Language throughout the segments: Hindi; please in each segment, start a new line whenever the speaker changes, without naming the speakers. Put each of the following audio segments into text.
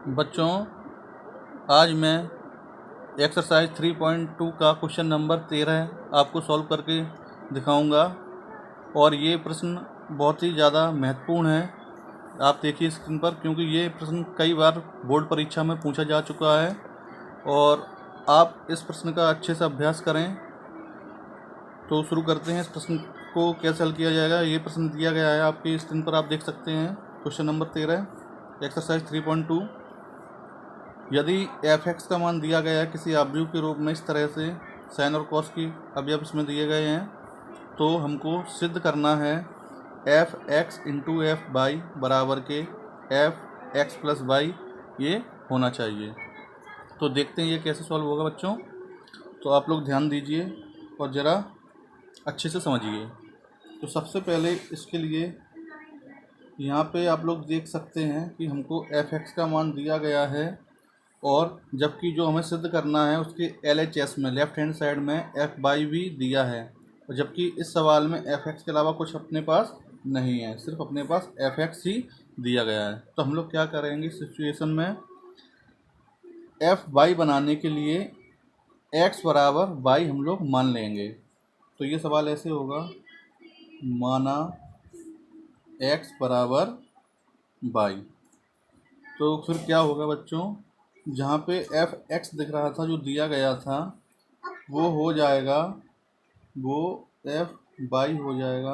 बच्चों, आज मैं एक्सरसाइज 3.2 का क्वेश्चन नंबर 13 आपको सॉल्व करके दिखाऊंगा। और ये प्रश्न बहुत ही ज़्यादा महत्वपूर्ण है। आप देखिए स्क्रीन पर, क्योंकि ये प्रश्न कई बार बोर्ड परीक्षा में पूछा जा चुका है और आप इस प्रश्न का अच्छे से अभ्यास करें। तो शुरू करते हैं। इस प्रश्न को कैसे हल किया जाएगा, ये प्रश्न दिया गया है आपकी स्क्रीन पर, आप देख सकते हैं। Question number 13 exercise 3.2। यदि f(x) का मान दिया गया है किसी अवयव के रूप में इस तरह से, साइन और कॉस की अवयव इसमें दिए गए हैं, तो हमको सिद्ध करना है f(x) × f(y) बराबर के f(x + y) ये होना चाहिए। तो देखते हैं ये कैसे सॉल्व होगा बच्चों। तो आप लोग ध्यान दीजिए और ज़रा अच्छे से समझिए। तो सबसे पहले इसके लिए यहाँ पे आप लोग देख सकते हैं कि हमको f(x) का मान दिया गया है, और जबकि जो हमें सिद्ध करना है उसके LHS में लेफ़्ट हैंड साइड में f(y) भी दिया है, और जबकि इस सवाल में f(x) के अलावा कुछ अपने पास नहीं है, सिर्फ अपने पास f(x) ही दिया गया है। तो हम लोग क्या करेंगे सिचुएशन में, f(y) बनाने के लिए x बराबर y हम लोग मान लेंगे। तो ये सवाल ऐसे होगा, माना x बराबर y। तो फिर क्या होगा बच्चों, जहाँ पे f(x) दिख रहा था जो दिया गया था, वो हो जाएगा, वो f(y) हो जाएगा।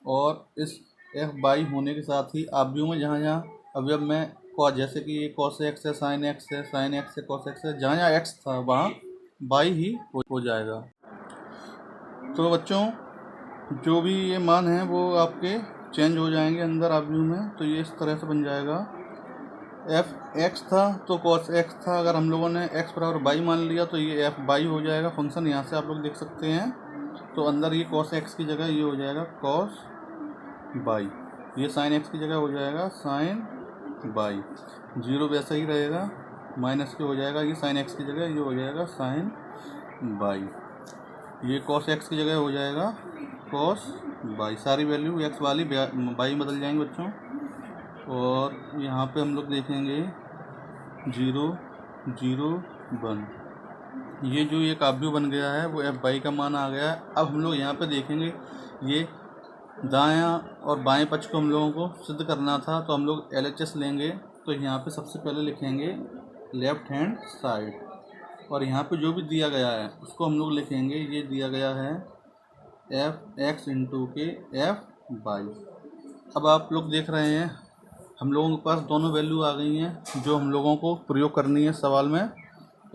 और इस f(y) होने के साथ ही अवयव में जहाँ जहाँ अवयव में जैसे कि ये cos x है, sin x है, sin x है, cos x है, जहाँ जहाँ x था वहाँ y ही हो जाएगा। तो बच्चों, जो भी ये मान है वो आपके चेंज हो जाएंगे अंदर अवयव में। तो ये इस तरह से बन जाएगा, f(x) था तो cos x था। अगर हम लोगों ने x बराबर y मान लिया तो ये f(y) हो जाएगा फंक्शन। यहाँ से आप लोग देख सकते हैं। तो अंदर ये cos x की जगह ये हो जाएगा cos y, ये sin x की जगह हो जाएगा sin y। जीरो वैसा ही रहेगा, माइनस के हो जाएगा, ये sin x की जगह ये हो जाएगा sin y। ये cos x की जगह हो जाएगा cos y। सारी वैल्यू x वाली y में बदल जाएंगे बच्चों। और यहाँ पे हम लोग देखेंगे 0 0 1। ये जो एक अवयव बन गया है वो f(y) का मान आ गया है। अब हम लोग यहाँ पे देखेंगे, ये दायां और बाएं पक्ष को हम लोगों को सिद्ध करना था, तो हम लोग LHS लेंगे। तो यहाँ पे सबसे पहले लिखेंगे लेफ्ट हैंड साइड, और यहाँ पे जो भी दिया गया है उसको हम लोग लिखेंगे। ये दिया गया है f(x) × f(y). अब आप लोग देख रहे हैं हम लोगों के पास दोनों वैल्यू आ गई हैं जो हम लोगों को प्रयोग करनी है सवाल में।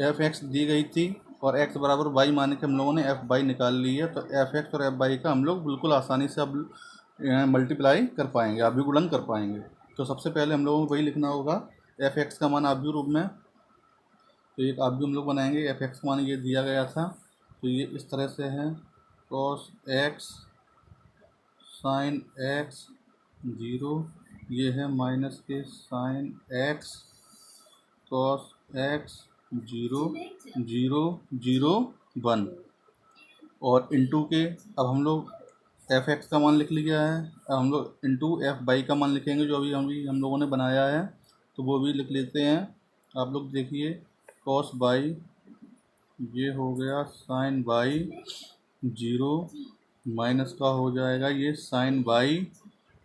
f(x) दी गई थी और x बराबर y मान के हम लोगों ने f(y) निकाल ली है। तो f(x) और f(y) का हम लोग बिल्कुल आसानी से अब मल्टीप्लाई कर पाएंगे, अभिगुणन कर पाएंगे। तो सबसे पहले हम लोगों को वही लिखना होगा, f(x) का मान अवयव रूप में। तो एक अवयव हम लोग बनाएंगे, f(x) का मान ये दिया गया था, तो ये इस तरह से है cos x sin x 0, ये है माइनस के sin x cos x 0 0 0 1, और इंटू के अब हम लोग f(x) का मान लिख लिया है। अब हम लोग इंटू f(y) का मान लिखेंगे, जो अभी हम लोगों ने बनाया है, तो वो भी लिख लेते हैं। आप लोग देखिए cos y, ये हो गया sin y 0, माइनस का हो जाएगा ये sin y,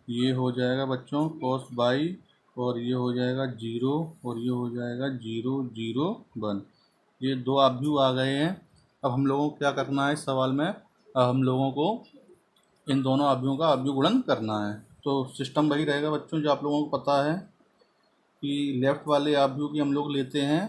ये हो जाएगा बच्चों cos y, और ये हो जाएगा 0, और ये हो जाएगा 0 0 1। ये दो अवयव आ गए हैं। अब हम लोगों को क्या करना है इस सवाल में, हम लोगों को इन दोनों अवयवों का अवयव गुणन करना है। तो सिस्टम वही रहेगा बच्चों, जो आप लोगों को पता है कि लेफ़्ट वाले अवयव की हम लोग लेते हैं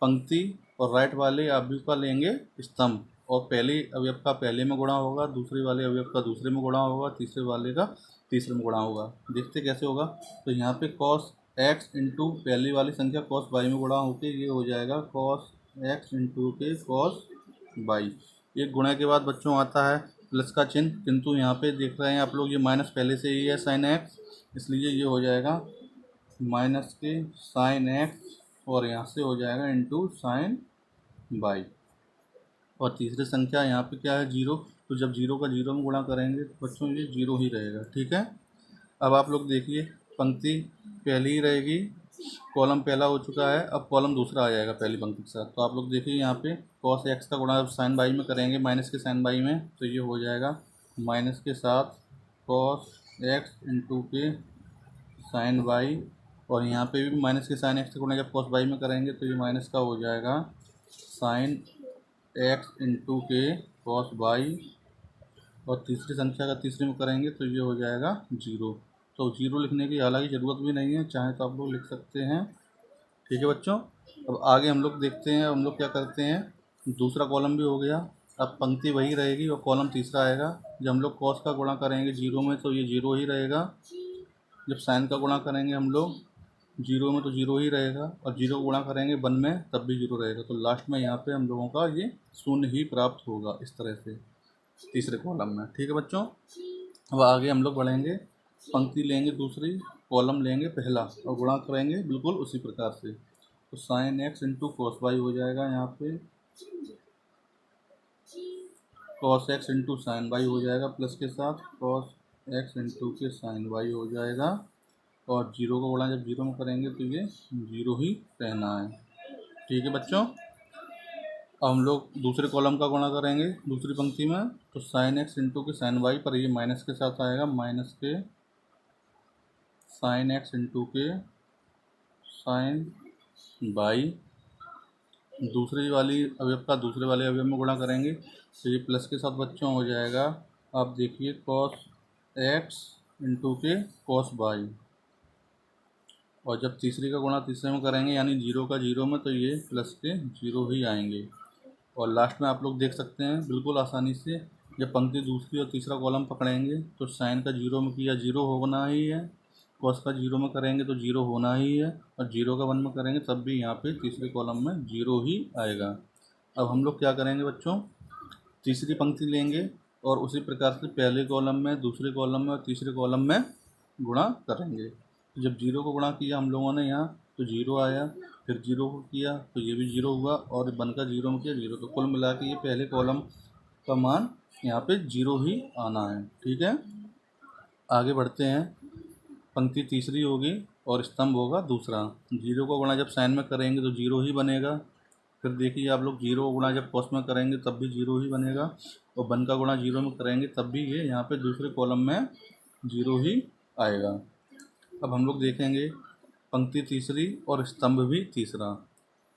पंक्ति, और राइट वाले अवयव का लेंगे स्तंभ। और पहले अवयव का पहले में गुणा होगा, दूसरे वाले अवयव का दूसरे में गुणा होगा, तीसरे वाले का तीसरे में गुणा होगा। देखते कैसे होगा। तो यहाँ पे cos x × पहली वाली संख्या cos y में गुणा होके ये हो जाएगा cos x × cos y। एक गुणा के बाद बच्चों आता है प्लस का चिन्ह, किंतु यहाँ पे देख रहे हैं आप लोग ये माइनस पहले से ही है sin x, इसलिए ये हो जाएगा माइनस के sin x, और यहाँ से हो जाएगा इंटू sin y। और तीसरी संख्या यहाँ पे क्या है 0, तो जब 0 का 0 में गुणा करेंगे तो बच्चों ये 0 ही रहेगा। ठीक है। अब आप लोग देखिए पंक्ति पहली ही रहेगी कॉलम पहला हो चुका है, अब कॉलम दूसरा आ जाएगा पहली पंक्ति के साथ। तो आप लोग देखिए यहाँ पे कॉस एक्स का गुणा साइन बाई में करेंगे, माइनस के साइन बाई में, तो ये हो जाएगा माइनस के साथ कॉस एक्स इंटू के साइन बाई, और यहाँ पे भी माइनस के साइन एक्स का गुणा जब कॉस बाई में करेंगे तो ये माइनस का हो जाएगा साइन एक्स इंटू के कॉस बाई, और तीसरी संख्या का तीसरे में करेंगे तो ये हो जाएगा जीरो। तो जीरो लिखने की हालांकि ज़रूरत भी नहीं है, चाहे तो आप लोग लिख सकते हैं। ठीक है बच्चों, अब आगे हम लोग देखते हैं, हम लोग क्या करते हैं, दूसरा कॉलम भी हो गया, अब पंक्ति वही रहेगी और कॉलम तीसरा आएगा। जब हम लोग कॉस का गुणा करेंगे जीरो में तो ये जीरो ही रहेगा, जब साइन का गुणा करेंगे हम लोग जीरो में तो जीरो ही रहेगा, और जीरो गुणा करेंगे वन में तब भी जीरो रहेगा। तो लास्ट में यहाँ पे हम लोगों का ये शून्य ही प्राप्त होगा इस तरह से तीसरे कॉलम में। ठीक है बच्चों, अब आगे हम लोग बढ़ेंगे, पंक्ति लेंगे दूसरी, कॉलम लेंगे पहला और गुणा करेंगे बिल्कुल उसी प्रकार से। तो sine X into cos Y हो जाएगा, यहाँ पे cos X into sine Y हो जाएगा, प्लस के साथ कॉस एक्स इंटू के साइन वाई हो जाएगा, और जीरो का गुणा जब जीरो में करेंगे तो ये जीरो ही रहना है। ठीक है बच्चों, अब हम लोग दूसरे कॉलम का गुणा करेंगे दूसरी पंक्ति में, तो साइन एक्स इंटू के साइन वाई पर ये माइनस के साथ आएगा, माइनस के साइन एक्स इंटू के साइन बाई, दूसरी वाली अवयव का दूसरे वाले अवयव में गुणा करेंगे तो ये प्लस के साथ बच्चों हो जाएगा। आप देखिए कॉस एक्स इंटू के कॉस बाई, और जब तीसरी का गुणा तीसरे में करेंगे यानी जीरो का जीरो में तो ये प्लस के जीरो ही आएंगे। और लास्ट में आप लोग देख सकते हैं बिल्कुल आसानी से, जब पंक्ति दूसरी और तीसरा कॉलम पकड़ेंगे तो साइन का जीरो में किया जीरो होना ही है, कॉस का जीरो में करेंगे तो जीरो होना ही है, और जीरो का वन में करेंगे तब भी यहाँ पे तीसरे कॉलम में जीरो ही आएगा। अब हम लोग क्या करेंगे बच्चों, तीसरी पंक्ति लेंगे और उसी प्रकार से पहले कॉलम में, दूसरे कॉलम में और तीसरे कॉलम में गुणा करेंगे। जब जीरो को गुणा किया हम लोगों ने यहाँ तो जीरो आया, फिर जीरो को किया तो ये भी जीरो हुआ, और वन का जीरो में किया जीरो, तो कुल मिला के ये पहले कॉलम का मान यहाँ पे जीरो ही आना है। ठीक है, आगे बढ़ते हैं, पंक्ति तीसरी होगी और स्तंभ होगा दूसरा। जीरो को गुणा जब साइन में करेंगे तो जीरो ही बनेगा, फिर देखिए आप लोग जीरो को गुणा जब कॉस में करेंगे तब भी जीरो ही बनेगा, और वन का गुणा जीरो में करेंगे तब भी ये यहाँ पे दूसरे कॉलम में जीरो ही आएगा। अब हम लोग देखेंगे पंक्ति तीसरी और स्तंभ भी तीसरा।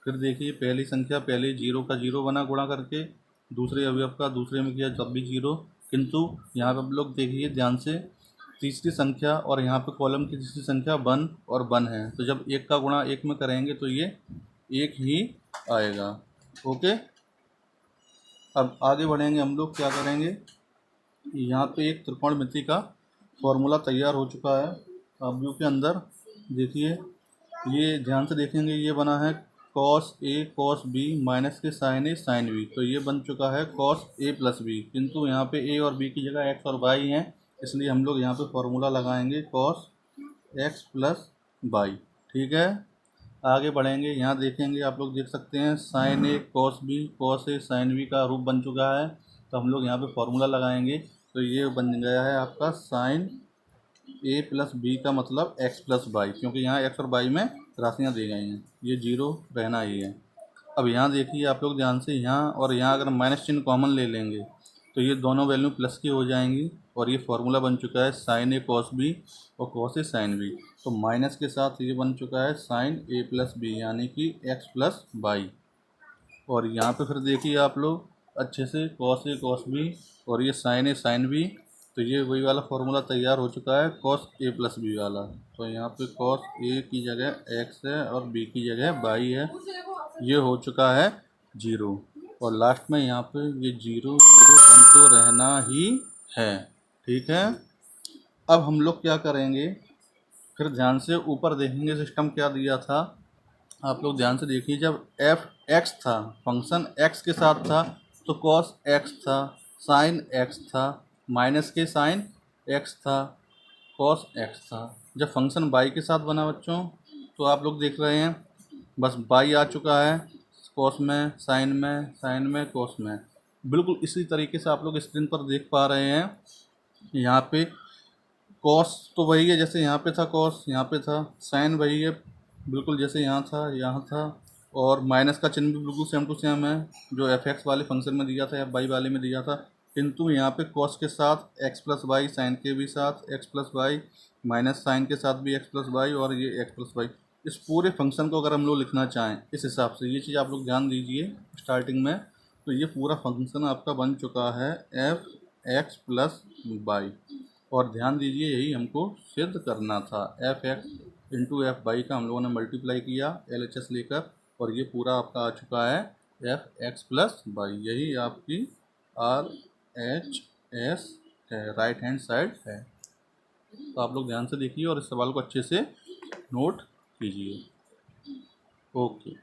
फिर देखिए पहली संख्या पहले जीरो का जीरो बना गुणा करके, दूसरे अवयव का दूसरे में किया तब भी जीरो, किंतु यहाँ पर आप लोग देखिए ध्यान से, तीसरी संख्या और यहाँ पे कॉलम की तीसरी संख्या वन और वन है, तो जब एक का गुणा एक में करेंगे तो ये एक ही आएगा। ओके, अब आगे बढ़ेंगे, हम लोग क्या करेंगे, यहाँ पे एक त्रिकोणमिति का फॉर्मूला तैयार हो चुका है अवयव के अंदर। देखिए ये ध्यान से देखेंगे, ये बना है cos A cos B minus के साइन ए साइन बी, तो ये बन चुका है कॉस ए प्लस बी, किंतु यहाँ पे ए और बी की जगह एक्स और वाई हैं, इसलिए हम लोग यहाँ पे फॉर्मूला लगाएंगे कॉस एक्स प्लस वाई। ठीक है, आगे बढ़ेंगे, यहाँ देखेंगे आप लोग देख सकते हैं sign A cos A sine B का रूप बन चुका है, तो हम लोग यहाँ पे फॉर्मूला लगाएंगे तो ये बन गया है आपका साइन ए प्लस बी का मतलब एक्स प्लस वाई, क्योंकि यहाँ एक्स और वाई में राशियाँ दी गई हैं, ये जीरो रहना ही है। अब यहाँ देखिए आप लोग ध्यान से, यहाँ और यहाँ अगर माइनस चिन्ह कॉमन ले लेंगे तो ये दोनों वैल्यू प्लस की हो जाएंगी, और ये फॉर्मूला बन चुका है साइन ए कॉस बी और कॉस ए साइन बी, तो माइनस के साथ ये बन चुका है साइन ए प्लस बी यानी कि एक्स प्लस वाई। और यहाँ पे फिर देखिए आप लोग अच्छे से कॉस ए कॉस बी और ये साइन ए साइन बी, तो ये वही वाला फॉर्मूला तैयार हो चुका है कॉस ए प्लस बी वाला, तो यहाँ पे कॉस ए की जगह एक्स है और बी की जगह वाई है, ये हो चुका है जीरो, और लास्ट में यहाँ पे ये जीरो जीरो बन तो रहना ही है। ठीक है, अब हम लोग क्या करेंगे, फिर ध्यान से ऊपर देखेंगे सिस्टम क्या दिया था, आप लोग ध्यान से देखिए, जब एफ एक्स था, फंक्शन एक्स के साथ था तो कॉस एक्स था, साइन एक्स था, माइनस के साइन एक्स था, कॉस एक्स था। जब फंक्शन बाई के साथ बना बच्चों तो आप लोग देख रहे हैं बस बाई आ चुका है, कॉस में साइन में कॉस में, बिल्कुल इसी तरीके से आप लोग स्क्रीन पर देख पा रहे हैं। यहाँ पे कॉस तो वही है जैसे यहाँ पे था कॉस, यहाँ पे था साइन वही है बिल्कुल जैसे यहाँ था, और माइनस का चिन्ह भी बिल्कुल सेम टू सेम है जो एफ एक्स वाले फंक्शन में दिया था, एफ वाई वाले में दिया था, किंतु यहाँ पे कॉस के साथ एक्स प्लस वाई, साइन के भी साथ X plus Y, minus sine के साथ भी एक्स प्लस वाई, और ये एक्स प्लस वाई। इस पूरे फंक्शन को अगर हम लोग लिखना चाहें इस हिसाब से, ये चीज़ आप लोग ध्यान दीजिए स्टार्टिंग में, तो ये पूरा फंक्शन आपका बन चुका है एफ एक्स प्लस वाई। और ध्यान दीजिए यही हमको सिद्ध करना था, F X into F Y का हम लोगों ने मल्टीप्लाई किया एल एच एस लेकर, और ये पूरा आपका आ चुका है एफ एक्स प्लस वाई। यही आपकी आर एच एस है, राइट हैंड साइड है। तो आप लोग ध्यान से देखिए और इस सवाल को अच्छे से नोट कीजिए। ओके।